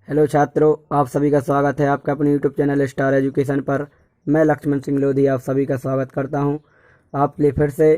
Hello छात्रों, आप सभी का स्वागत है आपका अपने यूट्यूब चैनल स्टार एजुकेशन पर। मैं लक्ष्मण सिंह लोधी आप सभी का स्वागत करता हूं। आप लिए फिर से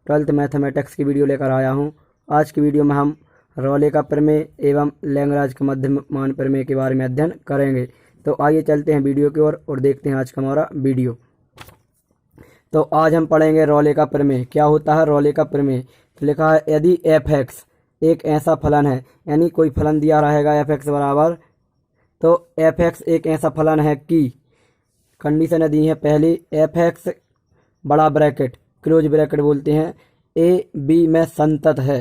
12th मैथमेटिक्स की वीडियो लेकर आया हूं। आज की वीडियो में हम रॉले का प्रमेय एवं लैग्रांज का मध्यमान प्रमेय के बारे में अध्ययन करेंगे। तो आइए चलते हैं वीडियो की ओर और देखते हैं आज का हमारा वीडियो। तो आज हम पढ़ेंगे रॉले का प्रमेय। क्या होता है रॉले का प्रमेय? तो लिखा है यदि एफ एक्स एक ऐसा फलन है, यानी कोई फलन दिया रहेगा एफ एक्स बराबर, तो एफ एक्स एक ऐसा फलन है कि कंडीशन दी है पहली, एफ एक्स बड़ा ब्रैकेट क्लोज ब्रैकेट बोलते हैं ए बी में संतत है।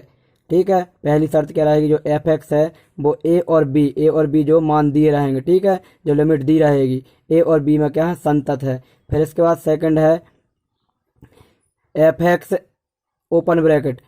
ठीक है, पहली शर्त क्या रहेगी? जो एफ एक्स है वो ए और बी जो मान दिए रहेंगे, ठीक है, जो लिमिट दी रहेगी ए और बी में क्या है? संतत है। फिर इसके बाद सेकंड है एफ एक्स ओपन ब्रैकेट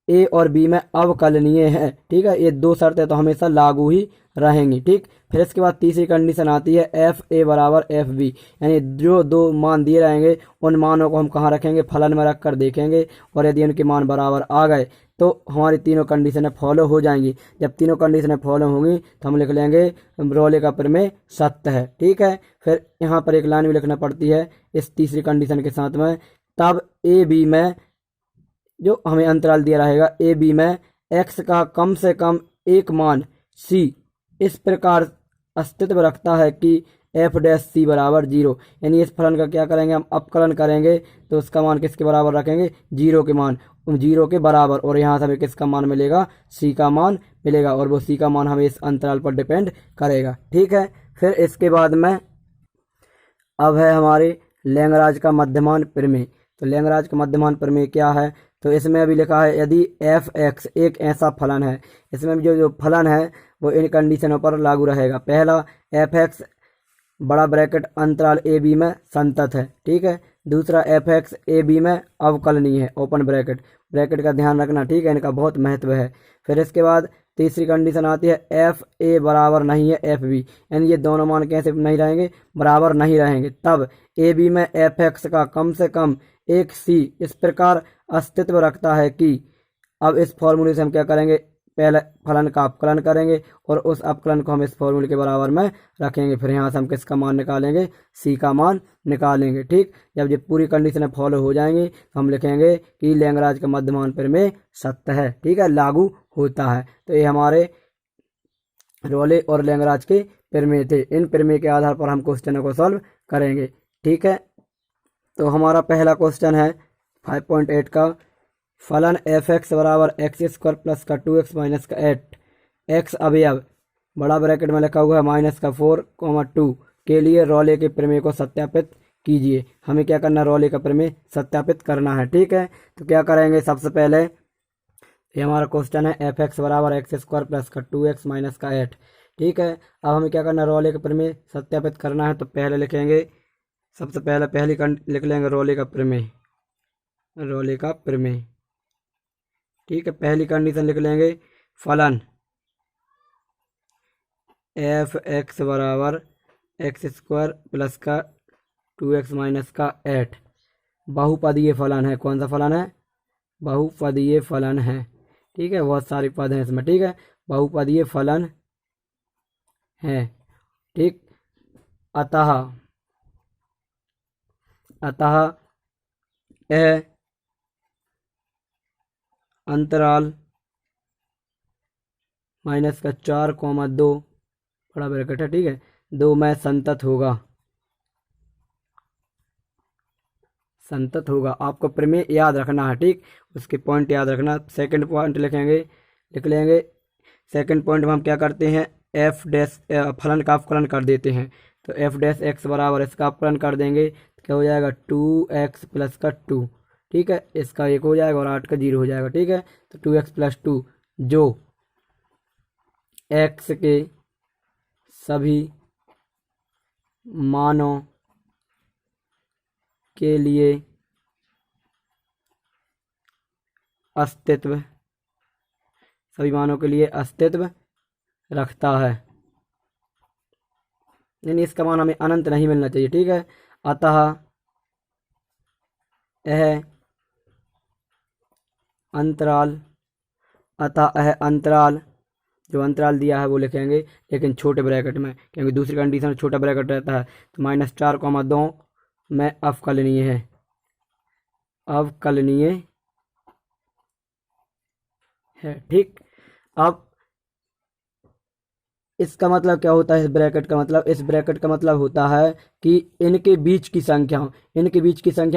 ए और बी में अवकलनीय है। ठीक है, ये दो शर्तें तो हमेशा लागू ही रहेंगी। ठीक, फिर इसके बाद तीसरी कंडीशन आती है एफ ए बराबर एफ बी, यानी जो दो मान दिए रहेंगे उन मानों को हम कहाँ रखेंगे? फलन में रख कर देखेंगे, और यदि उनके मान बराबर आ गए तो हमारी तीनों कंडीशनें फॉलो हो जाएंगी। जब तीनों कंडीशनें फॉलो होंगी तो हम लिख लेंगे रॉले का प्रमेय सत्य है। ठीक है, फिर यहाँ पर एक लाइन भी लिखना पड़ती है इस तीसरी कंडीशन के साथ में, तब ए बी में जो हमें अंतराल दिया रहेगा ए बी में एक्स का कम से कम एक मान सी इस प्रकार अस्तित्व रखता है कि एफ डैश सी बराबर 0, यानी इस फलन का क्या करेंगे? हम अपकलन करेंगे तो उसका मान किसके बराबर रखेंगे? 0 के मान, 0 के बराबर, और यहाँ से हमें किसका मान मिलेगा? सी का मान मिलेगा, और वो सी का मान हमें इस अंतराल पर डिपेंड करेगा। ठीक है, फिर इसके बाद में अब है हमारे लैग्रांज का मध्यमान प्रमेय। तो लैग्रांज का मध्यमान प्रमेय क्या है? तो इसमें अभी लिखा है यदि एफ एक्स एक ऐसा फलन है, इसमें भी जो फलन है वो इन कंडीशनों पर लागू रहेगा। पहला, एफ एक्स बड़ा ब्रैकेट अंतराल ए बी में संतत है। ठीक है, दूसरा, एफ एक्स ए बी में अवकलनीय है ओपन ब्रैकेट, ब्रैकेट का ध्यान रखना, ठीक है, इनका बहुत महत्व है। फिर इसके बाद तीसरी कंडीशन आती है एफ ए बराबर नहीं है एफ बी, यानी ये दोनों मान कैसे नहीं रहेंगे? बराबर नहीं रहेंगे। तब ए बी में एफ एक्स का कम से कम एक सी इस प्रकार अस्तित्व रखता है कि, अब इस फॉर्मूले से हम क्या करेंगे? पहले फलन का अपकलन करेंगे और उस अपकलन को हम इस फॉर्मूले के बराबर में रखेंगे। फिर यहाँ से हम किसका मान निकालेंगे? सी का मान निकालेंगे। ठीक, जब ये पूरी कंडीशन फॉलो हो जाएंगी तो हम लिखेंगे कि लैग्रांज का मध्यमान प्रमेय सत्य है। ठीक है, लागू होता है। तो ये हमारे रॉले और लैग्रांज के प्रमेय थे। इन प्रमेय के आधार पर हम क्वेश्चनों को सॉल्व करेंगे। ठीक है, तो हमारा पहला क्वेश्चन है 5.8 का, फलन एफ एक्स बराबर एक्स स्क्वायर प्लस का 2x माइनस का 8 एक्स अवयव बड़ा ब्रैकेट में लिखा हुआ है माइनस का 4, 2 के लिए रॉले के प्रमेय को सत्यापित कीजिए। हमें क्या करना? रॉले का प्रमेय सत्यापित करना है। ठीक है, तो क्या करेंगे? सबसे पहले ये हमारा क्वेश्चन है एफ एक्स बराबर एक्स स्क्वायर प्लस का 2x माइनस का 8। ठीक है, अब हमें क्या करना? रॉले का प्रमेय सत्यापित करना है। तो पहले लिखेंगे, सबसे पहले पहली लिख लेंगे रॉले का प्रमेय, रॉले का प्रमेय। ठीक है, पहली कंडीशन लिख लेंगे, फलन एफ एक्स बराबर एक्स स्क्वायर प्लस का 2x माइनस का 8 बहुपदीय फलन है। कौन सा फलन है? बहुपदीय फलन है। ठीक है, बहुत सारे पद हैं इसमें। ठीक है, बहुपदीय फलन है। ठीक, अतः ए अंतराल माइनस का 4, 2 बड़ा ब्रैकेट है, ठीक है, 2 में संतत होगा। संतत होगा, आपको प्रमेय याद रखना है। ठीक, उसके पॉइंट याद रखना। सेकंड पॉइंट लिखेंगे, लिख लेंगे। सेकंड पॉइंट में हम क्या करते हैं? एफ डैश फलन का अपकलन कर देते हैं। तो एफ डैश एक्स बराबर इसका अपकलन कर देंगे तो क्या हो जाएगा? 2x प्लस का 2। ठीक है, इसका 1 हो जाएगा और 8 का 0 हो जाएगा। ठीक है, तो 2x प्लस 2 जो x के सभी मानों के लिए अस्तित्व, सभी मानों के लिए अस्तित्व रखता है, यानी इसका मान हमें अनंत नहीं मिलना चाहिए। ठीक है, अतः यह अंतराल जो अंतराल दिया है वो लिखेंगे, लेकिन छोटे ब्रैकेट में, क्योंकि दूसरी कंडीशन में छोटा ब्रैकेट रहता है। तो -4,2 में अवकलनीय है, अवकलनीय है। ठीक, अब इसका मतलब क्या होता है, इस ब्रैकेट का मतलब, इस ब्रैकेट का मतलब होता है कि इनके बीच की संख्याओं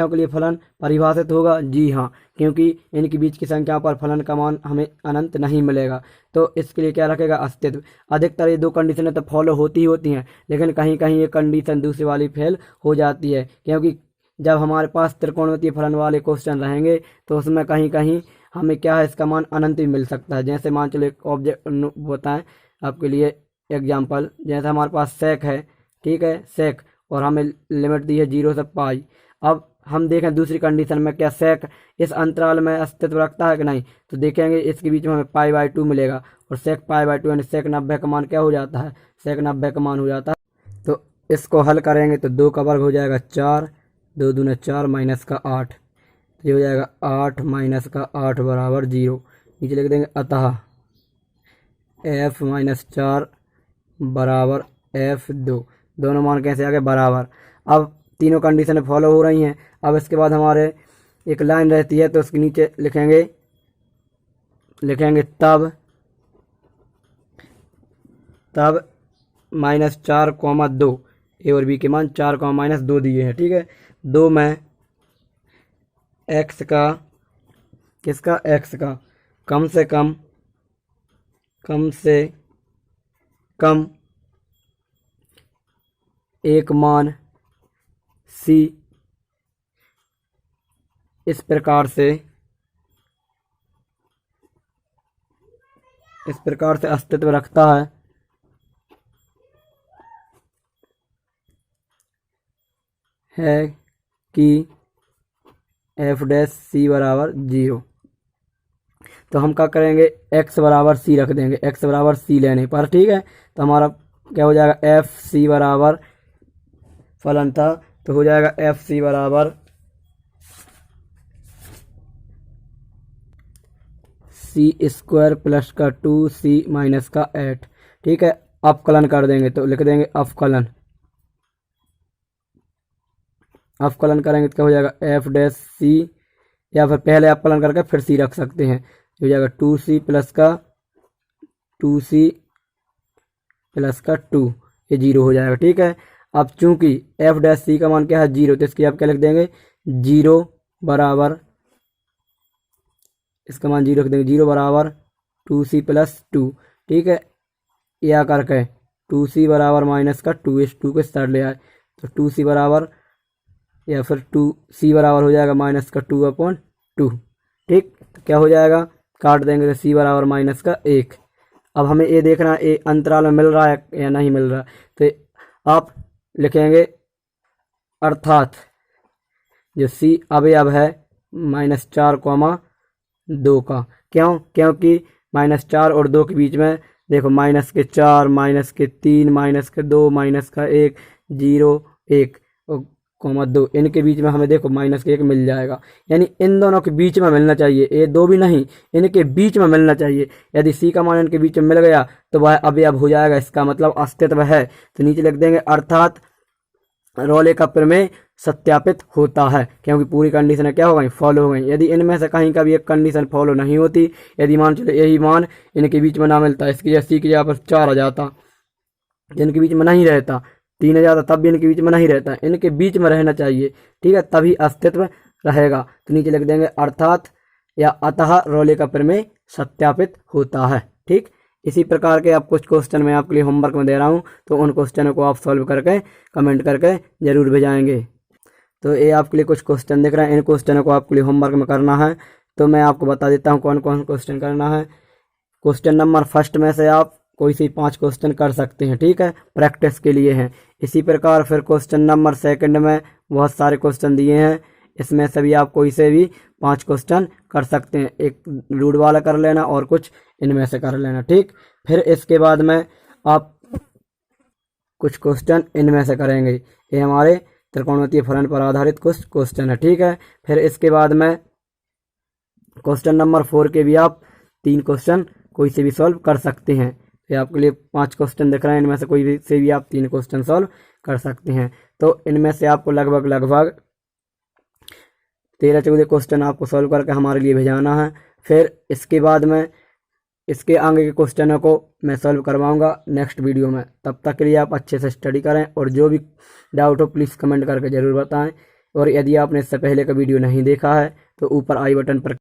के लिए फलन परिभाषित होगा। जी हाँ, क्योंकि इनके बीच की संख्याओं पर फलन का मान हमें अनंत नहीं मिलेगा। तो इसके लिए क्या रखेगा, अस्तित्व। अधिकतर ये दो कंडीशनें तो फॉलो होती हैं, लेकिन कहीं कहीं ये कंडीशन दूसरी वाली फेल हो जाती है, क्योंकि जब हमारे पास त्रिकोणमितीय फलन वाले क्वेश्चन रहेंगे तो उसमें कहीं कहीं हमें क्या है, इसका मान अनंत भी मिल सकता है। जैसे मान चलो एक ऑब्जेक्ट बताएं आपके लिए एग्जाम्पल, जैसे हमारे पास सेक है, ठीक है, सेक, और हमें लिमिट दी है 0 से पाई। अब हम देखें दूसरी कंडीशन में क्या सेक इस अंतराल में अस्तित्व रखता है कि नहीं, तो देखेंगे इसके बीच में हमें π/2 मिलेगा, और सेक π/2 यानी सेक 90 का मान क्या हो जाता है, सेक 90 का मान हो जाता है। तो इसको हल करेंगे तो 2 का वर्ग हो जाएगा 4, 2 दूने 4 माइनस का 8, ये हो जाएगा 8 माइनस का 8 बराबर 0। नीचे लिख देंगे अतः f-4 बराबर f2, दोनों मान कैसे आ गए, बराबर। अब तीनों कंडीशन फॉलो हो रही हैं। अब इसके बाद हमारे एक लाइन रहती है, तो उसके नीचे लिखेंगे तब -4,2, ए और बी के मान 4,-2 दिए हैं, ठीक है। 2 में x का, किसका, x का कम से कम एक मान c इस प्रकार से अस्तित्व रखता है कि f' बराबर 0। तो हम क्या करेंगे, x बराबर c रख देंगे, x बराबर c लेने पर, ठीक है। तो हमारा क्या हो जाएगा, f(c) बराबर फलन था, तो हो जाएगा f(c) बराबर c² प्लस का 2c माइनस का 8, ठीक है। अवकलन कर देंगे तो लिख देंगे अवकलन करेंगे तो क्या हो जाएगा, f'(c), या फिर पहले अवकलन करके फिर c रख सकते हैं, हो जाएगा 2c प्लस का 2, ये 0 हो जाएगा, ठीक है। अब चूंकि f' का मान क्या है, 0, तो इसकी आप क्या लिख देंगे, 0 बराबर, इसका मान 0 रख देंगे, 0 बराबर 2c प्लस 2, ठीक है। या करके 2c बराबर माइनस का 2, इस 2 के साथ ले आए तो 2c बराबर, या फिर 2c बराबर हो जाएगा माइनस का 2/2, ठीक। तो क्या हो जाएगा, काट देंगे तो c बराबर माइनस का 1। अब हमें ये देखना है ये अंतराल में मिल रहा है या नहीं मिल रहा, तो आप लिखेंगे अर्थात जो c अवयव है -4,2 का, क्यों, क्योंकि -4 और 2 के बीच में देखो -4, -3, -2, -1, 0, 1 और 2, इनके बीच में हमें देखो -1 मिल जाएगा, यानी इन दोनों के बीच में मिलना चाहिए, ये दो भी नहीं, इनके बीच में मिलना चाहिए। यदि c का मान इनके बीच में मिल गया तो वह अवयव हो जाएगा, इसका मतलब अस्तित्व है। तो नीचे लिख देंगे अर्थात रोले का प्रमेय सत्यापित होता है, क्योंकि पूरी कंडीशन क्या हो गई, फॉलो हो गई। यदि इनमें से कहीं का भी एक कंडीशन फॉलो नहीं होती, यदि मान चलो यही मान इनके बीच में ना मिलता, इसकी जगह c की जगह पर 4 आ जाता, जिनके बीच में नहीं रहता, 3 आ जाता, तब भी इनके बीच में नहीं रहता, इनके बीच में रहना चाहिए, ठीक है, तभी अस्तित्व रहेगा। तो नीचे लिख देंगे अर्थात या अतः रोले का प्रमेय सत्यापित होता है, ठीक। इसी प्रकार के आप कुछ क्वेश्चन मैं आपके लिए होमवर्क में दे रहा हूँ, तो उन क्वेश्चनों को आप सॉल्व करके कमेंट करके जरूर भेजाएंगे। तो ये आपके लिए कुछ क्वेश्चन दिख रहे हैं, इन क्वेश्चनों को आपके लिए होमवर्क में करना है। तो मैं आपको बता देता हूँ कौन कौन क्वेश्चन करना है। क्वेश्चन नंबर फर्स्ट में से आप कोई से 5 क्वेश्चन कर सकते हैं, ठीक है, प्रैक्टिस के लिए हैं। इसी प्रकार फिर क्वेश्चन नंबर सेकंड में बहुत सारे क्वेश्चन दिए हैं, इसमें से भी आप कोई से भी 5 क्वेश्चन कर सकते हैं, एक रूट वाला कर लेना और कुछ इनमें से कर लेना, ठीक। फिर इसके बाद में आप कुछ क्वेश्चन इनमें से करेंगे, ये हमारे त्रिकोणमितीय फलन पर आधारित कुछ क्वेश्चन है, ठीक है। फिर इसके बाद में क्वेश्चन नंबर 4 के भी आप 3 क्वेश्चन कोई से भी सॉल्व कर सकते हैं। तो आपके लिए 5 क्वेश्चन दिख रहे हैं, इनमें से कोई भी से भी आप 3 क्वेश्चन सॉल्व कर सकते हैं। तो इनमें से आपको लगभग 13-14 क्वेश्चन आपको सॉल्व करके हमारे लिए भेजाना है। फिर इसके बाद में इसके आगे के क्वेश्चनों को मैं सॉल्व करवाऊंगा नेक्स्ट वीडियो में। तब तक के लिए आप अच्छे से स्टडी करें और जो भी डाउट हो प्लीज़ कमेंट करके ज़रूर बताएं। और यदि आपने इससे पहले का वीडियो नहीं देखा है तो ऊपर आई बटन पर